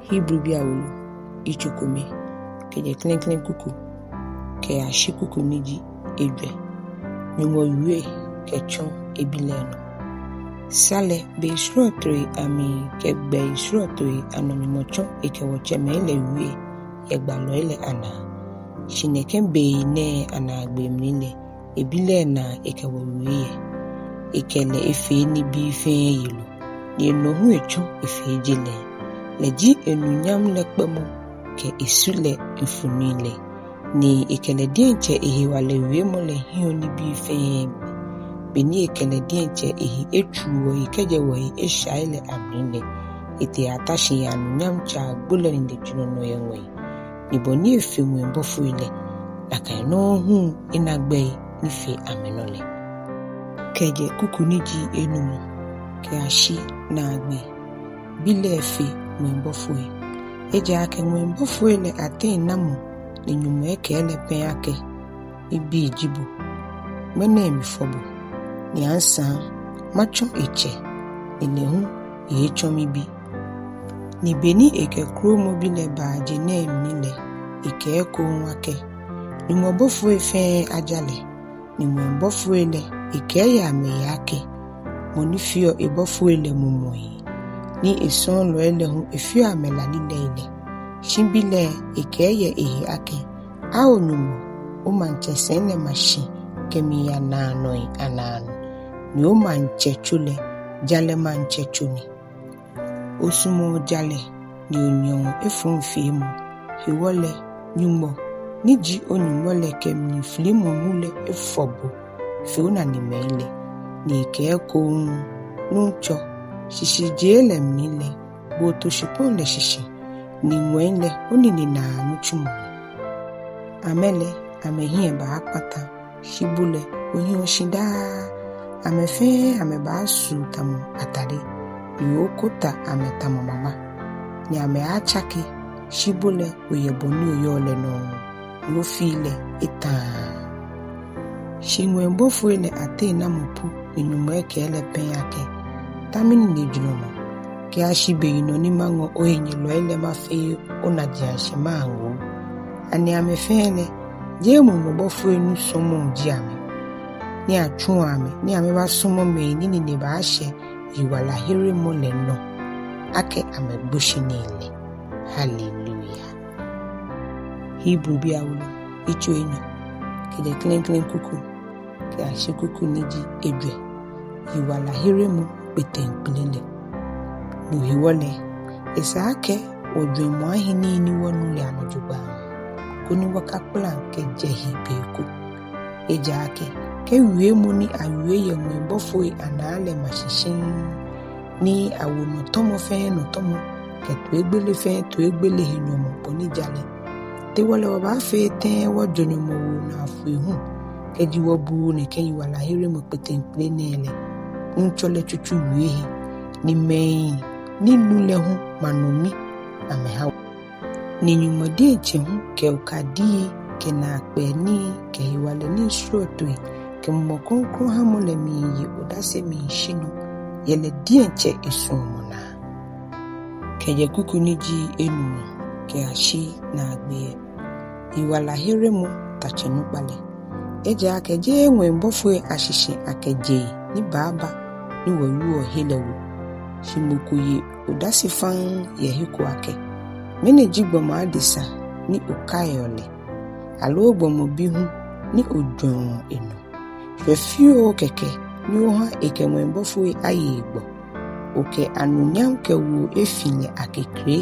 Hebribii Awolo ichokome kɛtsɔ kuku ke ashi kuku niji edwe Nyɔŋmɔ kɛtsɔ ebileno sale be srotori ami ke gbe srotori anonymocho ekewoche mele wie yegbalo ele ana shineke be ne ana gbe mile ebile na ekewo wie ekele efe ni bi fe yelo ni no hu echo efe jile leji enunyam lekpemo ke esule mfunile ni ekele dienche ehiwalaheremɔ le hio ni bi fe beni ekele dienche ehi echuwo ikejewo eshaile amrile ete atashi ya nunyam cha gbole ni juno ye ŋwɛi ni boni efe ŋwɛi bɔfoi le aka no hu inagbe ni fe amenole keje kuku niji enumu ke ashi na agbe bile efe ŋwɛi bɔfoi eje ake ŋwɛi bɔfoi le ate namu ni nyume ekele pen ake ibi jibu mene mifobo ni ansa macho eche elehu echo mibi ni beni eke kro mobile baaje na emile eke eko nwake ni bɔfoi fe ajale ni bɔfoi le eke ya me yake moni fio bɔfoi le mumoi ni eson lo ele hu efio amela ni leile shimbile eke ye ehi ake a onyumo o manchese le machine kemi ya nanoi anano ni o manche chule jale manche chuni osumo jale ni onyon efunfimo hiwole nyumo niji onyumo le kemi flimo mule efobo fiona ni meile ni ke ko nuncho shishi jele mnile bo to shipon le shishi ni ŋwɛi onini na nuchumu amele amehie ba akpata shibule ohi oshida amefe ameba su tamu atade ni okota ametamu mama ni ame achake shibule oyeboni oyole no ni ofile eta shinwe bɔfoi le ate na mopu ni nyumo ekele pen yake tamini ni junono ke ashibe ino ni mango ohenye lo ele mafe onajianshe mango ani amefele je mu bɔfoi nu somo jiame ni achuame ni ameba somo me ni ne ba ashe Yiwalaheremɔ le no ake amegboshi nile hallelujah Hebribii Awolo ichoenyo kɛtsɔ kuku ke ashi kuku niji edwe Yiwalaheremɔ kpeteŋkple le nuhiwole esake odwemo ahini ni wonu le anojuba kuni wakakpla nke jehi beku ejake ke wie moni awie ye ŋwɛi bɔfoi anale mashishin ni awono tomo fe no tomo ke tuegbele fe tuegbele hinyomo poni jale te wale wa fe te wo jonyomo na afuhu ke jiwo bu ne ke Yiwalaheremɔ kpeteŋkple nele nchole chuchu wie ni mei ni nulehu manomi ameha ni nyumodi echehu ke ukadi ke na akpeni ke hiwale ni shrotoi ke mmokonkro hamole mi yi odase mi shino yele dienche esumona keje kuku niji enumu ke ashi na agbe Yiwalaheremɔ Tatsɛnukpa eje akeje ŋwɛi bɔfoi ashishe akeje ni baba ni woyu ohelewu shimukuyi odasi fan yehiku ake mene jigbomo adisa ni ukayole alo gbomo bihu ni odwon enu fefio keke ni oha eke ŋwɛi bɔfoi ayegbo oke anunyam kewu efile akekre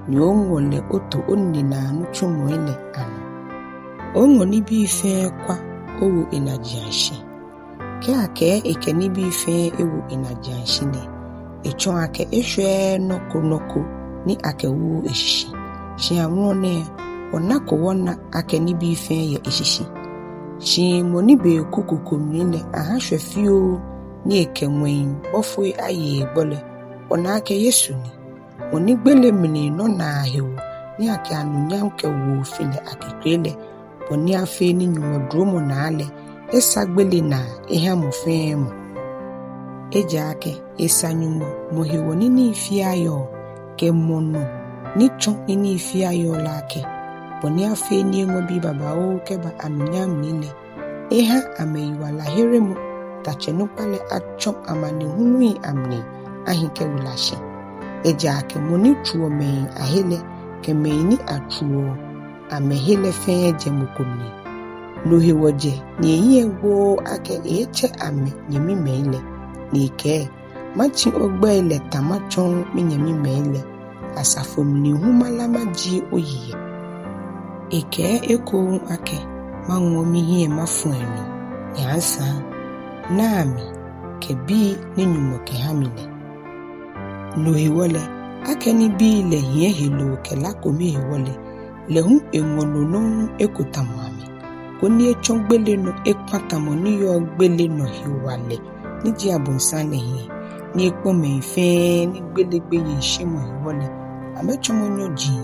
ni onwole oto onina nuchumo ile anu onwo ni bi fe kwa owu inajianshi ke ake eke ni bi fe ewu inajianshi ne echon ake ehwe noko ni akewu eshishi shi amrone onako wona ake ni bi fe ye eshishi shi moni be kukuku mile ahahwe fio ni eke ŋwɛi bɔfoi aye gbole ona ake Yesu ni moni gbele mini no na hewu ni ake anunyam kewu file akekrele boni afe ni nyumodromo na ale esagbele na ihe amofemo eje ake esanyumo mohiwoni ni ifi ayo ke mono ni chon ni ifi ayola ake boni afe ni enwo bi baba o keba anunyam nile eha ame Yiwalaheremɔ Tatsɛnukpa le atso amane hunui amne ahike wulashi eja ke moni tuo me ahele ke me ni atuo amehele fe jemukomni no hewoje ni eyi egbo ake eche ame nyemi meile ni ke machi ogbe ile tamachon mi nyemi meile asafomni humalama ji oyiye eke eko ake manwo mi hie mafuenu yansa naami kebi ni nyumo ke hamile no hewole ake ni bi le hie helo ke la komi hewole le hu enwono no ekotamami koni echongbele no ekpatamo ni yo gbele no hewale ni ji abunsan le hie ni ekpo me fe ni gbelegbe ye shemo hewole amechomonyo ji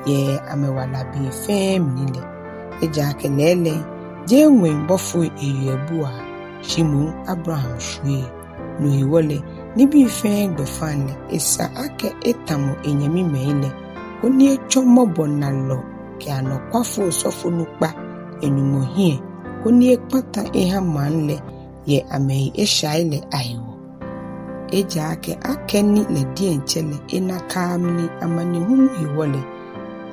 ye amewala bi fe mnile eja ke lele je ŋwɛi bɔfoi eyebua Shimon Abraham shwe no hewole ni bi fe gbefane esa ake etamo enyemi meile oni echomo bonalo ke anokwafo sofonukpa enumo hie oni ekpata eha manle ye amei eshaile aiwo eja ake ni le dienchele enakamni amani hunu hewole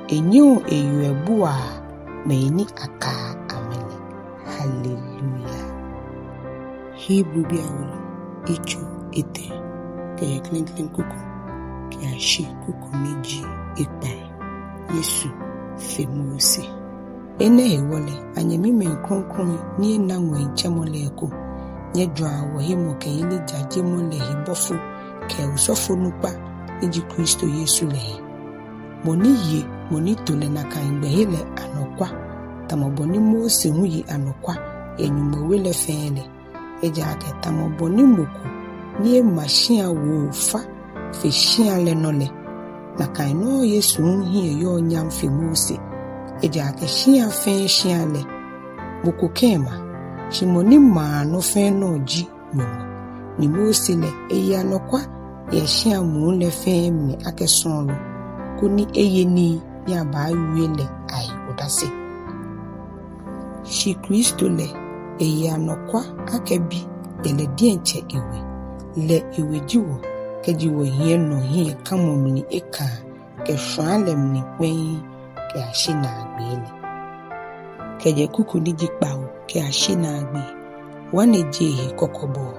enyo eyebua meini aka amele hallelujah. Hebribii Awolo ichu ete ke kpeteŋkple kuku ke ashi kuku meji ikpa Yesu fe Mose ene hewole anyemi men kronkron ni na ŋwɛi chemole eko nye dwa wo himo ke ile jaje mole hibofo ke usofonukpa eji Kristo Yesu le moni ye moni tole na kan gbe hele anokwa tamoboni Mose huyi anokwa enyumo wele fele eja ke tamoboni moku ni machine wo fa fe shia le nole na kan no Yesu hie yo nyam fe Mose eja ke shia fe shia le moku kema shimoni ma no fe no ji nyumo ni Mose le eya nokwa ye shia mu le fe mi akesonlo kuni eyeni ya ba wiele ai odase shi Kristo le eya nokwa akebi ele dienche ewe le ewe jiwo kejiwo hie no hie kamomni eka ke shwale mni kwen ke ashina agbele keje kuku liji kpawo ke ashina agbe Ŋwanejee kɔkɔbɔɔ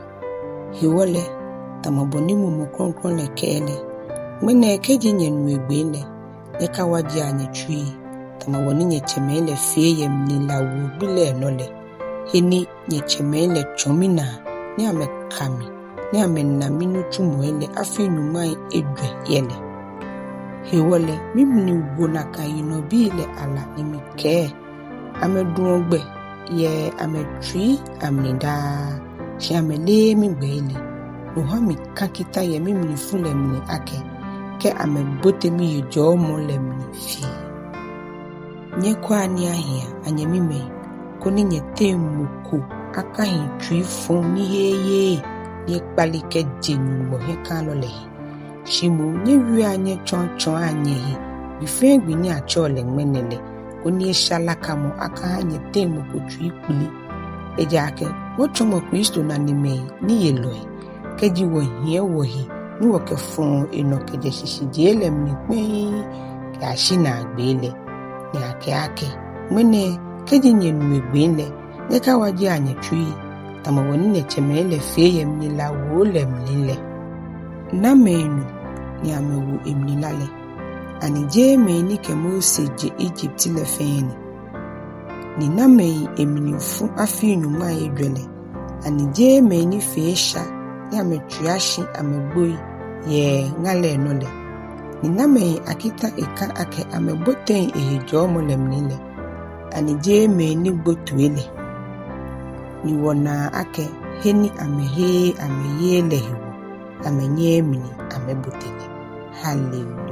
hewole tamaboni mu kronkron le kele mene keji nyenu egbele neka waji anyetwi tamawoni nyechemele feye mnila wo bile nole heni nyechemele chomina ni amekami ni amenaminu chumuele afi nyumai edwe yele hewole mimni wonaka yinobile ala nimike amedungbe ye ametwi amnida shi amele migbele nohami kakita ye mimni fule mni ake ke amebote mi yejo mo lemni fi nyekwa ni ahia anyemime koni nyete muku aka hitwi fon ni heye ye kpalike jenyumo he kan lole shimo nyewi anye chonchon anye bife gbini achole ngmenele koni eshalaka mo aka nyete muku twi kpili ejake wochomo Kristo na nime ni yeloi keji wo hie wo hi ni wo ke fon enoke je shishijele mni pe ke ashina agbele ni ake mwene keji nyenu egbele neka waji anyetwi tamawoni nechemele feye mnila wole mnile na menu ni amewu emnilale anije meni ke Mose je Egypt le feni ni na mei emnifu afi nyuma edwele anije meni feesha ni ametwiashi amegboi ye ngale nole ni na mei akita eka ake ameboten ehejo molemnile anije meni gbotuele ni wona ake heni ameye lehewo amenye mini amebotele hallelujah.